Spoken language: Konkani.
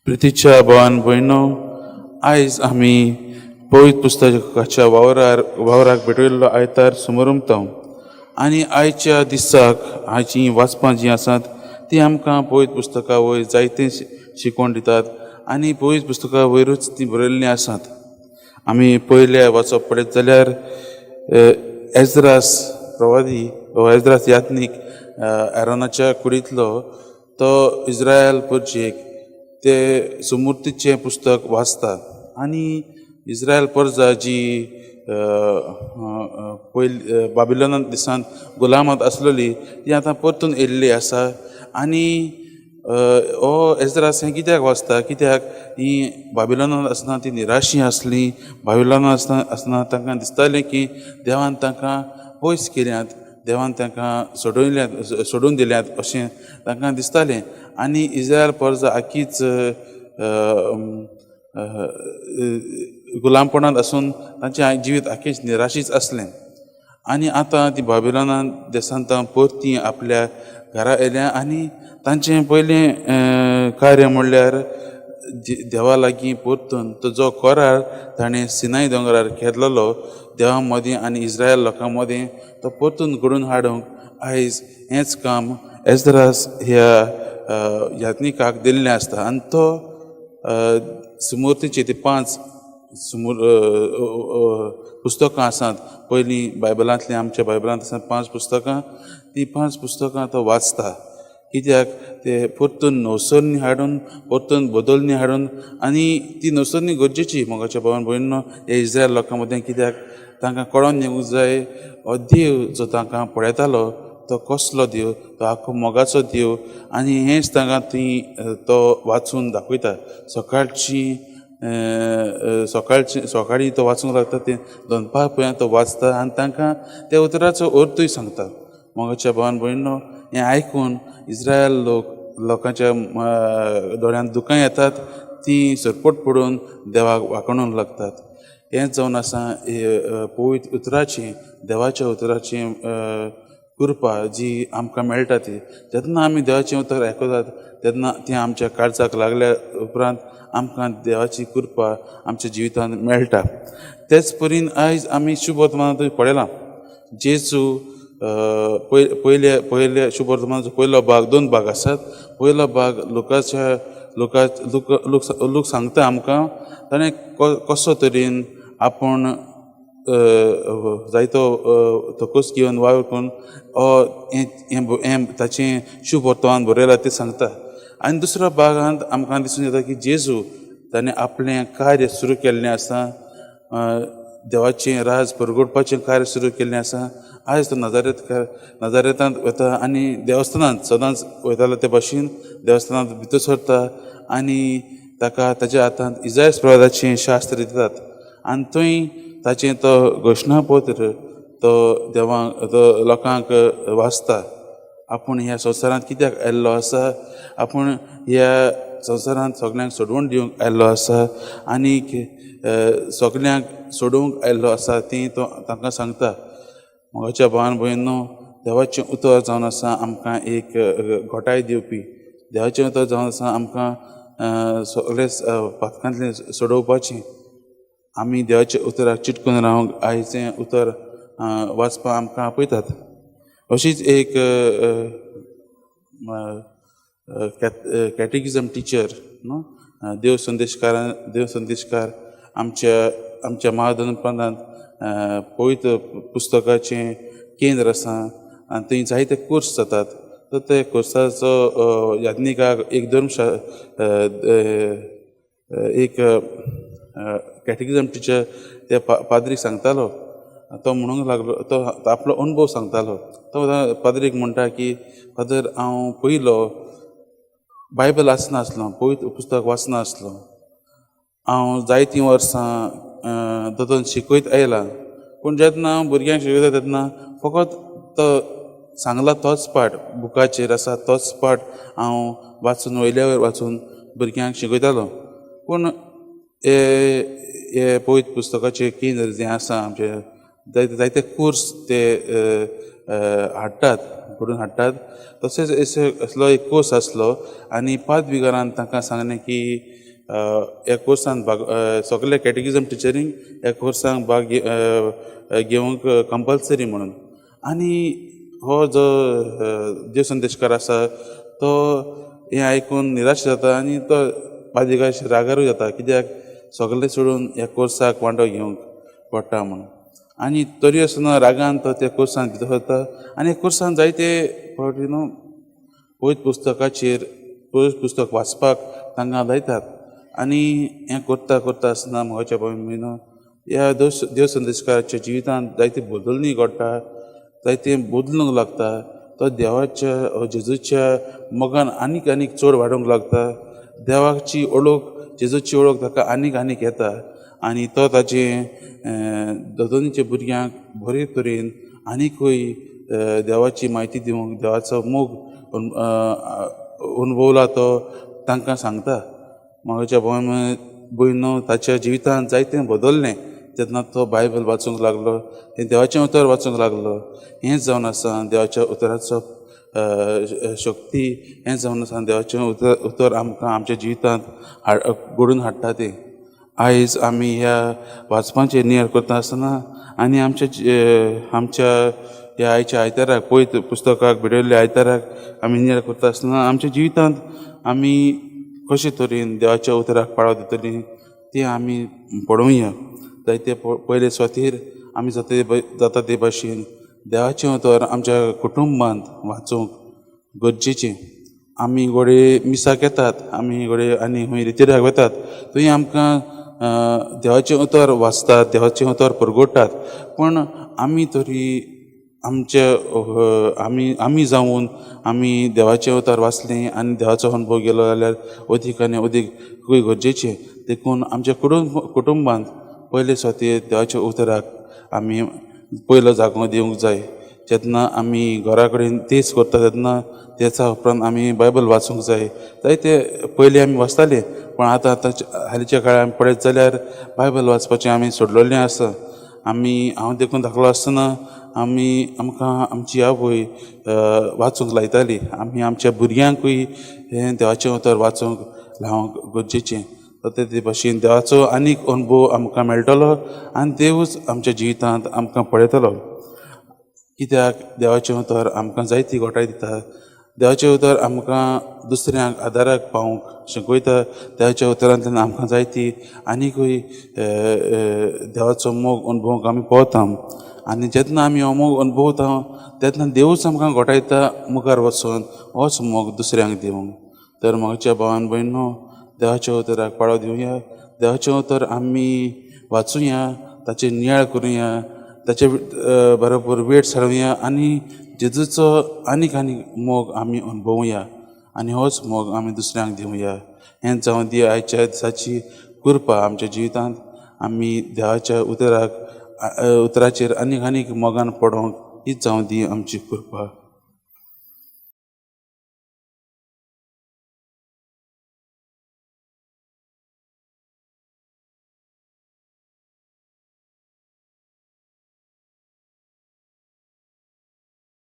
प्रितीच्या भावान भयणो, आयज आमी पवित्र पुस्तकाच्या वावराक भेटयल्लो आयतार समोर उमतां. आनी आयच्या दिसाक आयची वाचपां जीं आसात ती आमकां पवित्र पुस्तका वयर जायते शिकवण दितात आनी पवित्र पुस्तका वयरूच ती बरयल्लीं आसात. आमी पयले वाचप पळयत जाल्यार एज्रास प्रवादी वा एज्रास यात्नीक एरोनाच्या कुडींतलो तो इस्रायल परजेक ते सुमुर्तीचें पुस्तक वाचता आनी इस्रायल परजा जी पयली बाबिलोनांत दिसांत गुलामांत आसलेली ती आतां परतून येयल्ली आसा. आनी हो एज्रास हें कित्याक वाचता, कित्याक ही बाबिलोनांत आसतना ती निराशी आसली. बाबिलोनांत आसतना तांकां दिसतालें की देवान तांकां पयस केल्यात, देवान तांकां सोडून दिल्यात अशें तांकां दिसतालें. आनी इस्रायल परजा आख्खीच गुलामपणांत आसून तांचें जिवीत आख्खेंच निराशीच आसलें. आनी आतां ती बाबिलोनांत देसांत परतीं आपल्या घरा येयल्या आनी तांचें पयलें कार्य म्हणल्यार देवा लागीं परतून तो जो करार ताणें सिनाय दोंगरार केल्लो देवा मदीं आनी इस्रायल लोकां मदीं तो परतून घडोवन हाडूंक आयज हेंच काम एज्रास ह्या यात्निकाक दिल्लें आसता. आनी तो सुमुर्तीचे ती 5 पुस्तकां आसात. पयलीं बायबलांतलीं आमच्या बायबलांत आसात 5 पुस्तकां. ती 5 पुस्तकां तो वाचता. कित्याक ते परतून नवसरणी हाडून, परतून बदलणी हाडून, आनी ती नवसरणी गरजेची मोगाच्या भावान भयणींनो हे इस्रायल लोकां मदें. कित्याक तांकां कळोन येवंक जाय हो देव जो तांकां पळयतालो तो कसलो देव, तो आख्खो मोगाचो देव. आनी हेंच तांकां तो वाचून दाखयता. सकाळीं तो वाचूंक लागता तें दनपार पर्यंत तो वाचता आनी तांकां त्या उतराचो अर्थूय सांगता. मोगाच्या भावान भयणींनो, हें आयकून इस्रायल लोकांच्या दोळ्यांत दुकां येतात. तीं सरपट पडून देवाक वाकणूंक लागतात. हेंच जावन आसा पवित्र उतराची, देवाच्या उतराची कृपा जी आमकां मेळटा ती. जेन्ना आमी देवाचें उतर आयकतात तेन्ना तें आमच्या काळजाक लागल्या उपरांत आमकां देवाची कृपा आमच्या जिवितांत मेळटा. तेच परीन आयज आमी शुभ वर्तमानांतूय पळयलां जेजू पयले शुभ वर्तमानाचो पयलो भाग 2 भाग आसात. पयलो भाग लूक सांगता आमकां ताणें कसो तरेन आपूण जायतो तोकूस घेवन वावर करून हें ताचें शुभ वर्तमान बरयलां तें सांगता. आनी दुसऱ्या भागांत आमकां दिसून येता की जेजू ताणें आपलें कार्य सुरू केल्लें आसा. देवाचें राज परगडपाचें कार्य सुरू केल्लें आसा. आयज तो नजारेतांत वता आनी देवस्थानांत सदांच वयतालो ते भाशेन देवस्थानांत भितर सरता आनी ताका ताच्या हातांत इजायास प्रवादाचें शास्त्र दितात. आनी थंय ताचें तो घोशणापत्र तो लोकांक वाचता. आपूण ह्या संवसारांत कित्याक आयिल्लो आसा, आपूण ह्या संवसारांत सगल्यांक सोडवून दिवंक आयिल्लो आसा आनी सगल्यांक सोडूंक आयिल्लो आसा तें तो तांकां सांगता. मोगाच्या भावान भयणींनो, देवाचें उतर जावन आसा आमकां एक घोटाय दिवपी. देवाचें उतर जावन आसा आमकां सगळे पातकांतलें सोडोवपाचें. आमी देवाच्या उतराक चिटकून रावंक आयचें उतर वाचपाक आमकां आपयतात. अशीच एक कॅटेकिजम टिचर देव संदेशकार आमच्या महादनपणांत पवित्र पुस्तकाचें केंद्र आसा आनी थंय जायते कोर्स जातात. तर ते कोर्साचो यात्निकाक एक कॅटेकिजम टिचर त्या पाद्रीक सांगतालो. तो म्हणूंक लागलो, तो आपलो अनुभव सांगतालो. तो पाद्रीक म्हणटा की फादर, हांव पयलो बायबल वाचनासलो, पवित्र पुस्तक वाचनासलो. हांव जायतीं वर्सां तातूंत शिकयत आयलां. पूण जेन्ना हांव भुरग्यांक शिकयता तेन्ना फकत तो सांगला तोच पाठ बुकाचेर आसा तोच पाठ हांव वाचून वयल्या वयर वाचून भुरग्यांक शिकयतालो. पूण हे पवित्र पुस्तकाचें केंद्र जें आसा आमचें जायते कोर्स ते हाडटात घडोवन हाडटात. तशेंच असलो एक कोर्स आसलो आनी 5 बिगरान तांकां सांगलें की ह्या कोर्सान सगळे कॅटेगिजम टिचरींक ह्या कोर्सांक भाग घेवंक कंपल्सरी म्हणून. आनी हो जो देव संदेशकार आसा तो हें आयकून निराश जाता आनी तो बादिगाश रागारूय जाता, कित्याक सगळें सोडून ह्या कोर्साक वांटो घेवंक पडटा म्हणून. आनी तरी आसतना रागान तो त्या कोर्सान भितर वता आनी कोर्सान जायते फावटी पवित्र पुस्तकाचेर पवित्र पुस्तक वाचपाक तांकां लायतात. आनी हें करता करता आसतना म्हज्या भयण ह्या देव संदेशकाराच्या जिवितांत जायती बदलणी घडटा, जायतें बदलूंक लागता. तो देवाच्या जेजूच्या मोगान आनीक आनीक चड वाडूंक लागता. देवाची ओळख जेजूची ओळख ताका आनीक आनीक येता आनी तो ताचे दोतोनीच्या भुरग्यांक बरे तरेन आनिकूय देवाची म्हायती दिवंक, देवाचो मोग अनुभवला तो तांकां सांगता. म्हाज्या भयण ताच्या जिवितांत जायतें बदललें तेन्ना तो बायबल वाचूंक लागलो, तें देवाचें उतर वाचूंक लागलो. हें जावन आसा देवाच्या उतराचो शक्ती, हें जावन आसा देवाचें उतर आमकां आमच्या जिवितांत घडोवन हाडटा तें. आयज आमी ह्या वाचपाचेर नियाळ करता आसतना आनी आमच्या ह्या आयच्या आयताराक पवित्र पुस्तकाक भिडयल्ल्या आयताराक आमी नियाळ करता आसतना आमच्या जिवितांत आमी कशे तरेन देवाच्या उतराक पाळो दितलीं तें आमी पळोवया. जायते पयले सुवातेर आमी जाता ते भाशेन देवाचें उतर आमच्या कुटुंबांत वाचूंक गरजेचें. आमी घोडे मिसाक येतात, आमी घोडे आनी खंय रितीराक वतात, थंय आमकां देवाचें उतर वाचतात, देवाचें उतर परगडटात. पूण आमी तरी आमी जावन आमी देवाचें उतर वाचलें आनी देवाचो अनुभव गेलो जाल्यार अदीक आनी अदीक गरजेचें. देखून आमच्या कुटुंबांत पयले सुवातेर देवाच्या उतराक आमी पयलो जागो दिवंक जाय. जेन्ना आमी घरा कडेन तेच करता तेन्ना तेचा उपरांत आमी बायबल वाचूंक जाय. जायते पयलीं आमी वाचताले पूण आतां हालींच्या काळार पळयत जाल्यार बायबल वाचपाचें आमी सोडलेलें आसा. हांव देखून धाकलो आसतना आमकां आमची आवय वाचूंक लायताली. आमी आमच्या भुरग्यांकूय हें देवाचें उतर वाचूंक लावंक गरजेचें. ते भाशेन देवाचो आनीक अनुभव आमकां मेळटलो आनी देवूच आमच्या जिवितांत आमकां पळयतलो. कित्याक देवाचें उतर आमकां जायती घोटाय दिता. देवाचें उतर आमकां दुसऱ्यांक आदाराक पावूंक शिकयता. देवाच्या उतरांतल्यान आमकां जायती आनिकूय देवाचो मोग अनुभवूंक आमी पावता. आनी जेन्ना आमी हो मोग अनुभवता तेन्ना देवूच आमकां घोटायता मुखार वचून होच मोग दुसऱ्यांक दिवंक. तर म्हाज्या भावान भयणो, देवाच्या उतराक पाळो दिवया. देवाचें उतर आमी वाचुया, ताचेर नियाळ करुया, ताचे बरोबर वेळ सारुया आनी जेजूचो आनीक आनीक मोग आमी अनुभवुया आनी होच मोग आमी दुसऱ्यांक दिवया. हें जावन दी आयच्या दिसाची कृपा आमच्या जिवितांत. आमी देवाच्या उतराचेर आनीक आनीक मोगान पडोंक हीच जावन दी आमची कृपा.